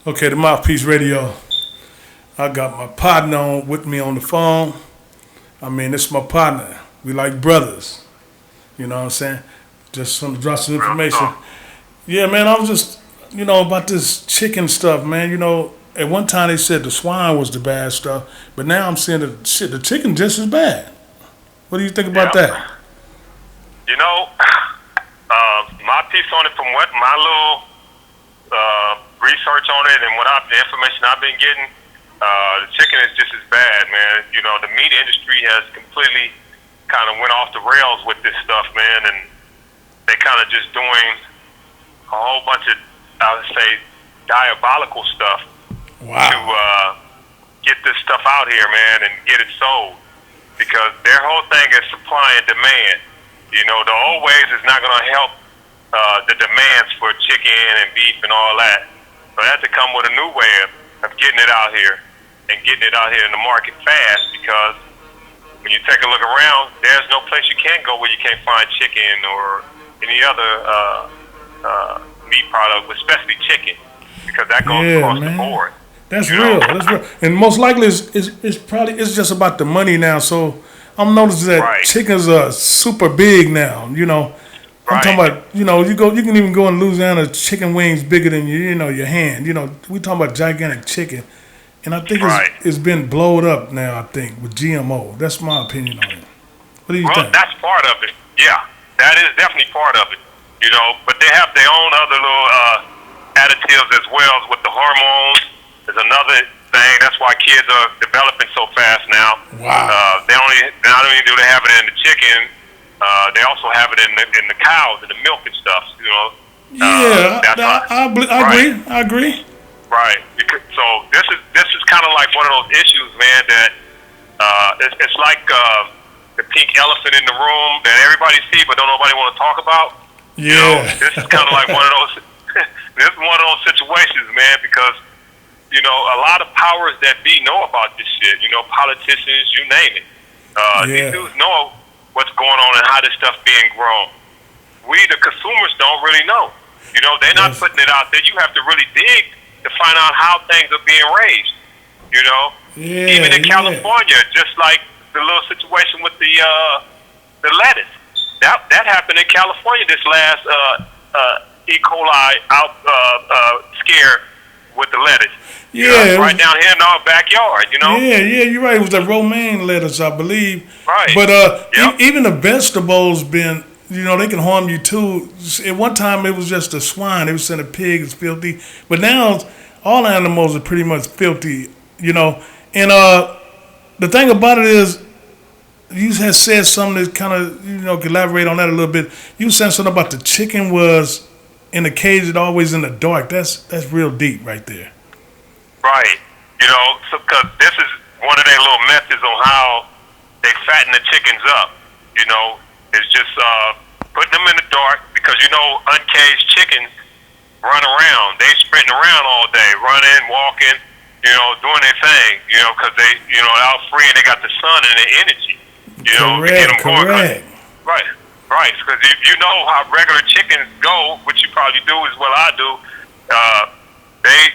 Okay, the Mouthpiece Radio. I got my partner on with me on the phone. I mean, this is my partner. We like brothers. You know what I'm saying? Just some drop some Real information. talk. Yeah, man, I was just, about this chicken stuff, man. At one time they said the swine was the bad stuff, but now I'm seeing the chicken just as bad. What do you think about Yeah. that? You know, my piece on it from what my little research on it and the information I've been getting, the chicken is just as bad, man. You know, the meat industry has completely kind of went off the rails with this stuff, man, and they kind of just doing a whole bunch of, I would say, diabolical stuff Wow. to get this stuff out here, man, and get it sold. Because their whole thing is supply and demand. You know, the old ways is not going to help the demands for chicken and beef and all that. So they have to come with a new way of getting it out here and getting it out here in the market fast, because when you take a look around, there's no place you can go where you can't find chicken or any other meat product, especially chicken, because that goes across the board. That's You real. know? That's real. And most likely it's just about the money now. So I'm noticing that Right. chickens are super big now. I'm talking Right. about, you can even go in Louisiana, chicken wings bigger than your hand. We talking about gigantic chicken. And I think Right. it's been blowed up now, I think, with GMO. That's my opinion on it. What do you Well, think? that's part of it. Yeah, that is definitely part of it. You know, but they have their own other little additives as well with the hormones. There's another thing. That's why kids are developing so fast now. Wow. Not only do they have it in the chicken, they also have it in the cows and the milk and stuff. You know. Yeah, That's I agree. I agree. Right. So this is kind of like one of those issues, man. That it's like the pink elephant in the room that everybody sees but don't nobody want to talk about. Yeah. You know, this is kind of like one of those. This is one of those situations, man, because a lot of powers that be know about this shit. Politicians, you name it. These dudes know what's going on and how this stuff being grown. We, the consumers, don't really know. They're not putting it out there. You have to really dig to find out how things are being raised. Even in California, just like the little situation with the lettuce. That happened in California this last E. coli scare with the lettuce. Yeah, right down here in our backyard. Yeah, you're right. It was the romaine lettuce, I believe. Right. But Yep. even the vegetables been, they can harm you too. At one time, it was just the swine. They were saying the pig is filthy. But now, all animals are pretty much filthy, And the thing about it is, you had said something that kind of, could elaborate on that a little bit. You said something about the chicken was in the cage, it always in the dark. That's real deep right there. Right. Because this is one of their little methods on how they fatten the chickens up. It's just putting them in the dark, because uncaged chickens run around. They sprinting around all day, running, walking, doing their thing. Because they're out free and they got the sun and the energy. To get them going. Right. Right. Because you know how regular chickens go, which you probably do as well I do. They,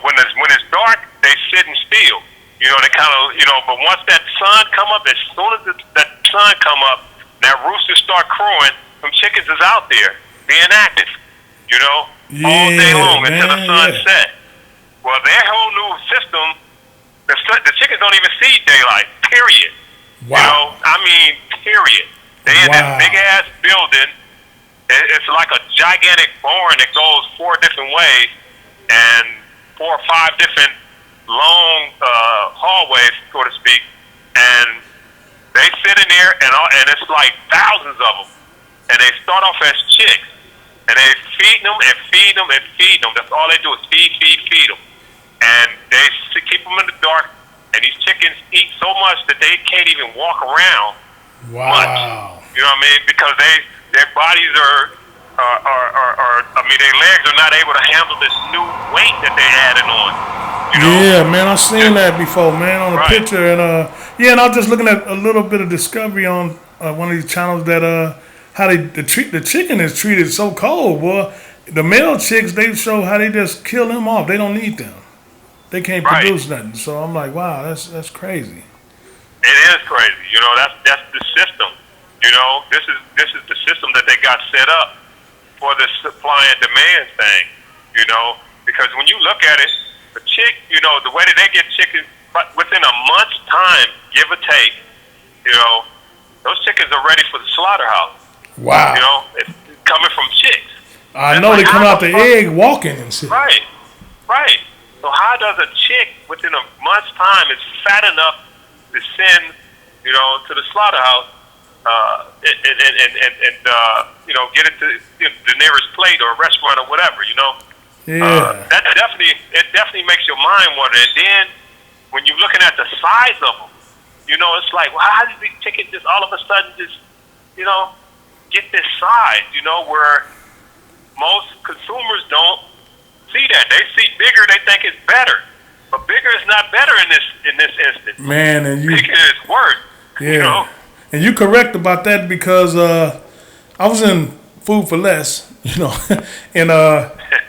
when it's dark, they sitting still. They kind of, but once that sun come up, as soon as that sun come up, that rooster start crowing, some chickens is out there being active, all day long until the sun set. Well, their whole new system, the chickens don't even see daylight, period. Wow. Period. They in this big ass building. It's like a gigantic barn that goes 4 different ways and 4 or 5 different long hallways, so to speak. And they sit in there, and it's like thousands of them. And they start off as chicks, and they feed them and feed them and feed them. That's all they do is feed them. And they keep them in the dark. And these chickens eat so much that they can't even walk around much. You know what I mean? Because their bodies are their legs are not able to handle this new weight that they're adding on. Yeah, man, I've seen that before, man, on a picture. And and I was just looking at a little bit of discovery on one of these channels that how they treat the chicken is treated so cold, boy. the male chicks, they show how they just kill them off. They don't need them. They can't Right. produce nothing. So I'm like, wow, that's crazy. It is crazy. You know, that's the system. You know, this is the system that they got set up for the supply and demand thing. You know, because when you look at it, the chick, you know, the way that they get chickens, but within a month's time, give or take, you know, those chickens are ready for the slaughterhouse. Wow. You know, it's coming from chicks. I It's know like, they come how out the fuck- egg walking and shit. Right, right. So how does a chick within a month's time is fat enough to send, you know, to the slaughterhouse, and you know, get it to the nearest plate or restaurant or whatever, you know? Yeah. That definitely makes your mind wonder. And then when you're looking at the size of them, you know, it's like, well, how did these chickens just all of a sudden just, you know, get this size? You know, where most consumers don't see that. They see bigger, they think it's better, but bigger is not better in this instance. Man, and you, Bigger is worse. yeah, You know? and you correct about that because I was in Food for Less, you know, and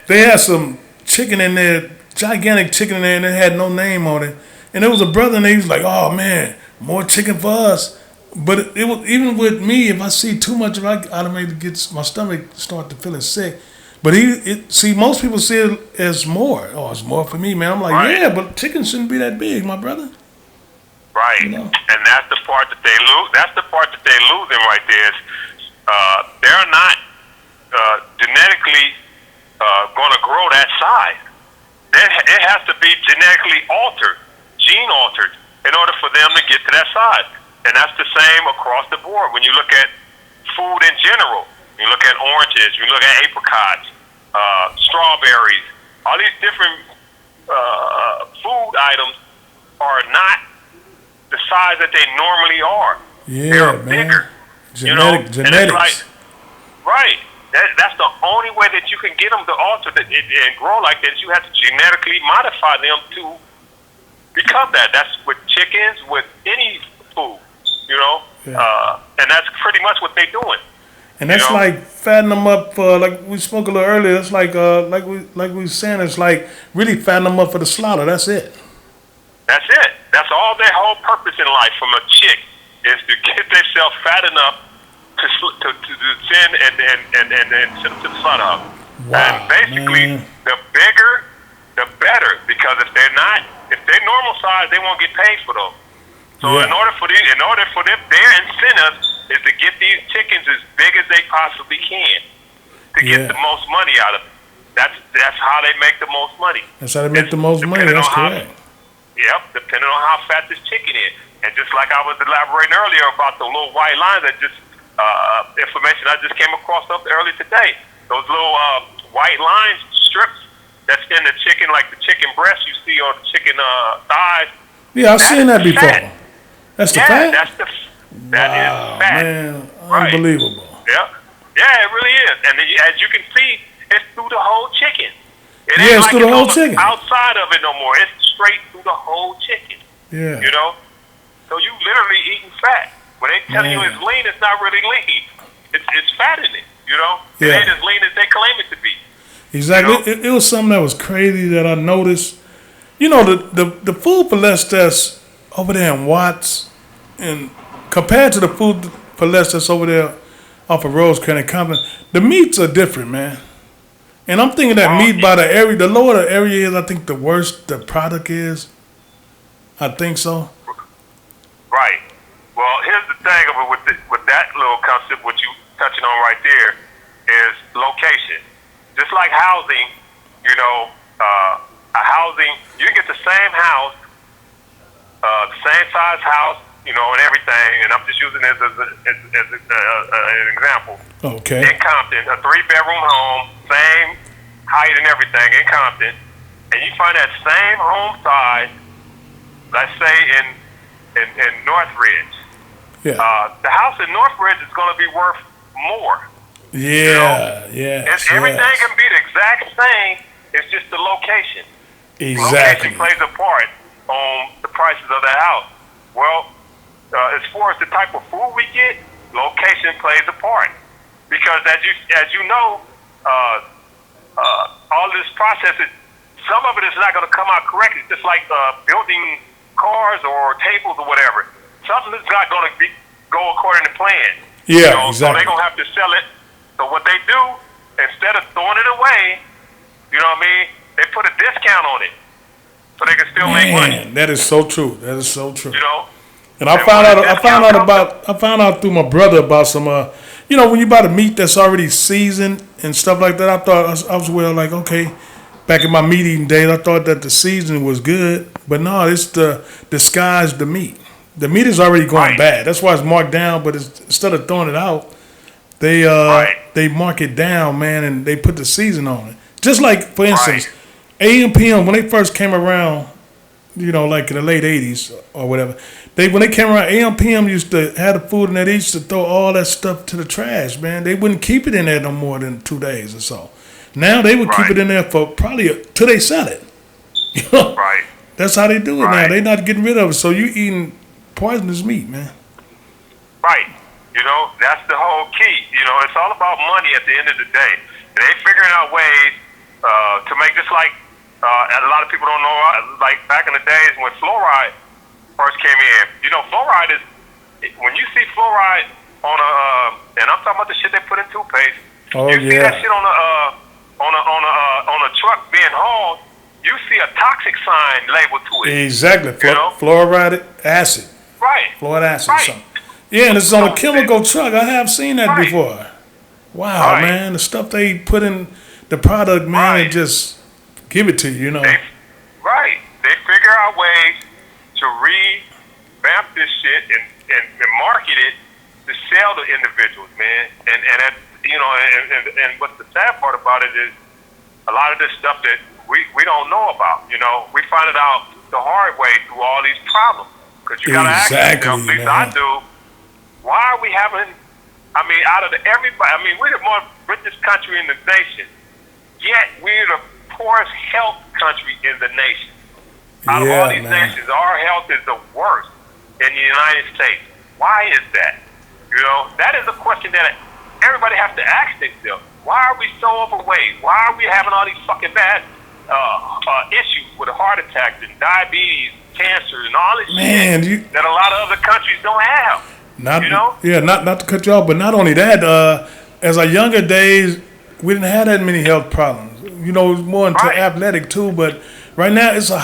they had some chicken in there, gigantic chicken in there, and it had no name on it. And there was a brother, and he was like, "Oh man, more chicken for us." But it was even with me, if I see too much of it, I automatically get my stomach start to feeling sick. But see, most people see it as more. Oh, it's more for me, man. I'm like, Right. yeah, but chicken shouldn't be that big, my brother. Right, You know? and that's the part that they lose. That's the part that they're losing right there. Is they're not genetically going to grow that size. It has to be genetically altered, gene altered, in order for them to get to that size. And that's the same across the board. When you look at food in general, you look at oranges, you look at apricots, strawberries, all these different food items are not the size that they normally are. Yeah, They're man. bigger. Genetics. And it's like, right. That's the only way that you can get them to alter and grow like that. You have to genetically modify them to become that. That's with chickens, with any food, you know. Yeah. And that's pretty much what they're doing. And that's You know? like fattening them up for, like we spoke a little earlier. It's like we were saying. It's like really fattening them up for the slaughter. That's it. That's it. That's all their whole purpose in life from a chick is to get themselves fat enough to send and send them to the slaughterhouse. Wow, And basically, man. the bigger, the better. Because if they're normal size, they won't get paid for those. So Yeah. in order for them, their incentive is to get these chickens as big as they possibly can to Yeah. get the most money out of it. That's how they make the most money. That's how they make the most money. Depending That's on how- correct. Yep, depending on how fat this chicken is. And just like I was elaborating earlier about the little white lines that just information I just came across up earlier today. Those little white lines strips that's in the chicken, like the chicken breast you see on the chicken thighs. Yeah, I've seen that is before. fat. That's the Yeah, fat. that Wow, is fat. man, Right. unbelievable. Yeah, yeah, it really is. And as you can see, it's through the whole chicken. It Yeah, ain't it's like through the whole on chicken. outside of it no more. It's straight through the whole chicken. Yeah. You know, so you literally eating fat. When they tell you Man. it's lean, it's not really lean. It's fat in it. You know, it Yeah. ain't as lean as they claim it to be. Exactly. You know? It was something that was crazy that I noticed. You know, the food for less that's over there in Watts, and compared to the food for less that's over there off of Rosecrans and Compton, the meats are different, man. And I'm thinking that meat by the area, the lower the area is, I think the worse the product is. I think so. Right. Well, here's the thing of it with that little concept, what you touching on right there, is location. Just like housing, you know, a housing, you can get the same house, the same size house, you know, and everything. And I'm just using this as an example. Okay. In Compton, a 3-bedroom home, same height and everything in Compton, and you find that same home size, let's say in Northridge. Yeah. The house in Northridge is going to be worth more. Yeah. Yeah. Everything can be the exact same. It's just the location. Exactly. Location plays a part on the prices of that house. Well, as far as the type of food we get, location plays a part. Because as you know, all this process, some of it is not going to come out correctly. It's just like building cars or tables or whatever. Something is not going to go according to plan. Yeah, exactly. So they're going to have to sell it. So what they do, instead of throwing it away, you know what I mean, they put a discount on it so they can still make money. That is so true. That is so true. You know? And I found out through my brother about some, when you buy the meat that's already seasoned and stuff like that. I thought I was like, okay, back in my meat eating days, I thought that the seasoning was good, but no, it's the disguise the meat. The meat is already going bad. That's why it's marked down. But instead of throwing it out, they mark it down, man, and they put the season on it. Just like, for instance, A.M.P.M. when they first came around, like in the late '80s or whatever. When they came around, A.M.P.M. used to have the food, and they used to throw all that stuff to the trash, man. They wouldn't keep it in there no more than 2 days or so. Now they would keep it in there for probably till they sell it. Right. That's how they do it now. They're not getting rid of it. So you eating poisonous meat, man. Right. That's the whole key. It's all about money at the end of the day. And they figuring out ways to make just like a lot of people don't know, like back in the days when fluoride first came in. Fluoride is, when you see fluoride on and I'm talking about the shit they put in toothpaste. You see that shit on a truck being hauled, you see a toxic sign labeled to it. Exactly. Fluoride acid. Right. Fluoride acid or something. Yeah, and it's on a chemical truck. I have seen that before. Wow, man. The stuff they put in the product, man, and just give it to you, They figure out ways to revamp this shit and market it to sell to individuals, man. And what's the sad part about it is a lot of this stuff that we don't know about. We find it out the hard way through all these problems. Because you got to ask yourself, at least I do, why are we having, out of everybody, we're the most richest country in the nation, yet we're the poorest health country in the nation. Out of all these nations, our health is the worst in the United States. Why is that? That is a question that everybody has to ask themselves. Why are we so overweight? Why are we having all these fucking bad issues with heart attacks and diabetes, cancer, and all this shit that a lot of other countries don't have? Not to cut you off, but not only that, as our younger days, we didn't have that many health problems. It was more into athletic too, but right now it's a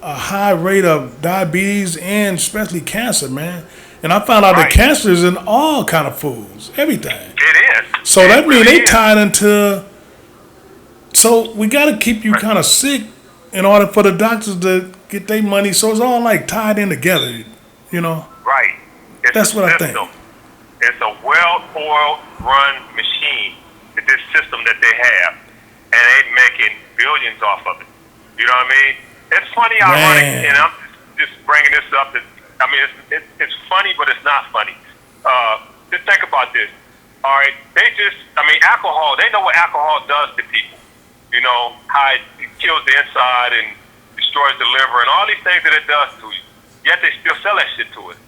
high rate of diabetes and especially cancer, man. And I found out that cancer is in all kind of foods, everything. It is. So that means they tied into. So we got to keep you kind of sick in order for the doctors to get their money. So it's all like tied in together, Right. That's what I think. It's a well-oiled run machine. This system that they have, and they making billions off of it. You know what I mean? It's funny, ironic, and I'm just bringing this up. It's funny, but it's not funny. Just think about this. All right, alcohol. They know what alcohol does to people. How it kills the inside and destroys the liver and all these things that it does to you. Yet they still sell that shit to us.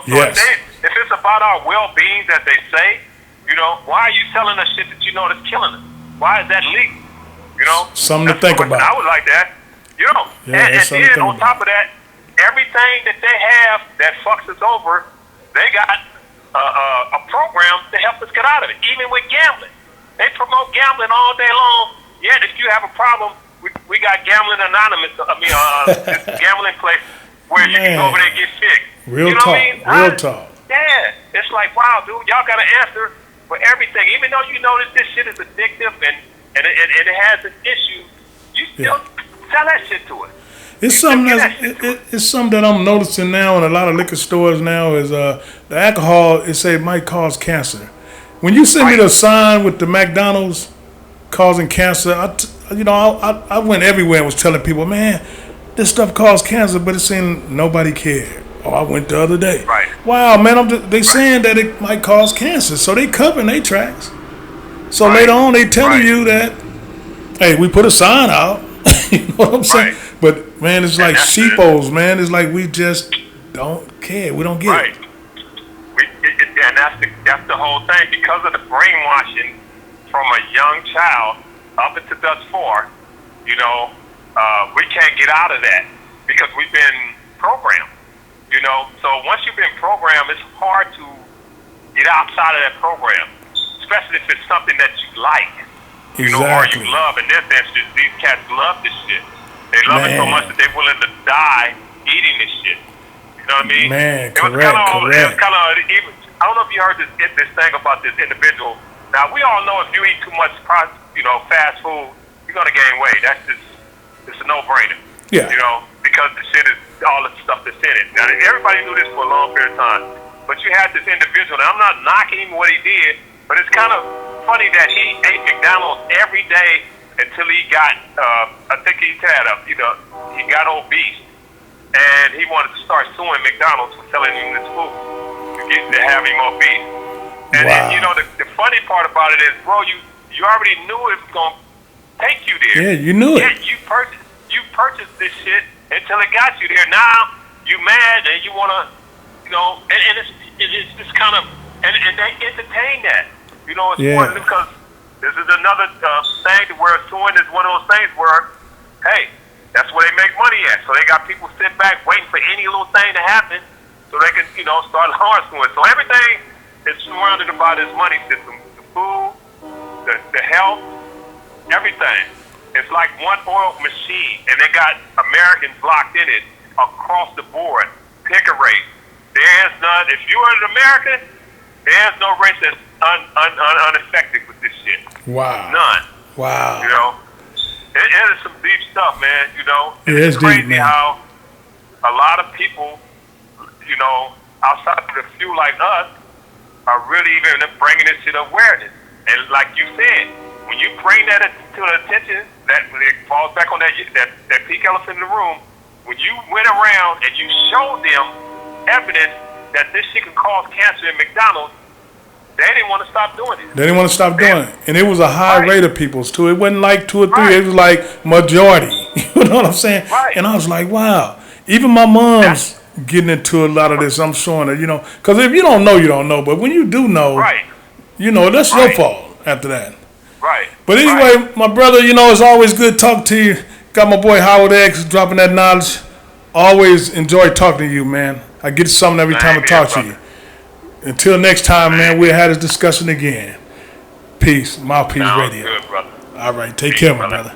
So if it's about our well-being, as they say, why are you selling us shit that you know that's killing us? Why is that legal? Something to think about. I would like that. And then on top of that, everything that they have that fucks us over, they got a program to help us get out of it. Even with gambling, they promote gambling all day long. Yet if you have a problem, we got Gambling Anonymous. This gambling place where you can go over there and get fixed. Real talk. Real talk. Yeah, it's like, wow, dude, y'all got an answer for everything. Even though you know that this shit is addictive and it has an issue, you still sell that shit to us. It's something that I'm noticing now in a lot of liquor stores now is the alcohol. It might cause cancer. When you send me the sign with the McDonald's causing cancer, I went everywhere and was telling people, man, this stuff caused cancer, but it seemed nobody cared. Oh, I went the other day. Right. Wow, man, they saying that it might cause cancer, so they covering their tracks. So later on, they telling you that, hey, we put a sign out. You know what I'm saying? But man, it's like sheepos, man. It's like we just don't care. We don't get it. And that's the whole thing. Because of the brainwashing from a young child up into thus far, you know, we can't get out of that because we've been programmed, you know. So once you've been programmed, it's hard to get outside of that program, especially if it's something that you like, you know, or you love. In this instance, these cats love this shit. They love it so much that they're willing to die eating this shit. You know what I mean? Man, it was kind of, I don't know if you heard this thing about this individual. Now, we all know if you eat too much, you know, fast food, you're gonna gain weight. That's just, it's a no-brainer. Yeah. You know, because the shit is all the stuff that's in it. Now, everybody knew this for a long period of time. But you had this individual, and I'm not knocking him what he did, but it's kind of funny that he ate McDonald's every day until he got, I think he had he got obese, and he wanted to start suing McDonald's for selling him this food to have him obese. And then, you know, the funny part about it is, bro, you already knew it was going to take you there. Yeah, you knew it. Yeah, you purchased this shit until it got you there. Now you mad and you want to, you know, and it's just kind of, and they entertain that. You know, it's one because this is another thing where suing is one of those things where, hey, that's where they make money at. So they got people sitting back waiting for any little thing to happen so they can, you know, start harassing it. So everything is surrounded by this money system. The food, the health, everything. It's like one oil machine, and they got Americans locked in it across the board. Pick a race. There's none. If you're an American, there's no race that's unaffected with this shit. Wow. None. Wow. You know, it is some deep stuff, man. You know, it's crazy deep, man. how a lot of people, you know, outside of the few like us, are really even bringing this to the awareness. And like you said, when you bring that to the attention, that when it falls back on that pink elephant in the room, when you went around and you showed them evidence that this shit can cause cancer in McDonald's, they didn't want to stop doing it. They didn't want to stop doing it. And it was a high rate of people's too. It wasn't like 2 or 3. It was like majority. You know what I'm saying? Right. And I was like, wow. Even my mom's getting into a lot of this. I'm showing her, you know. Because if you don't know, you don't know. But when you do know, you know, that's your fault after that. Right. But anyway, my brother, you know, it's always good talking to you. Got my boy Howard X dropping that knowledge. Always enjoy talking to you, man. I get something every time I talk to you. Until next time, man, we'll have this discussion again. Peace. Mouthpiece Radio. Good, brother. All right. Take care, my brother.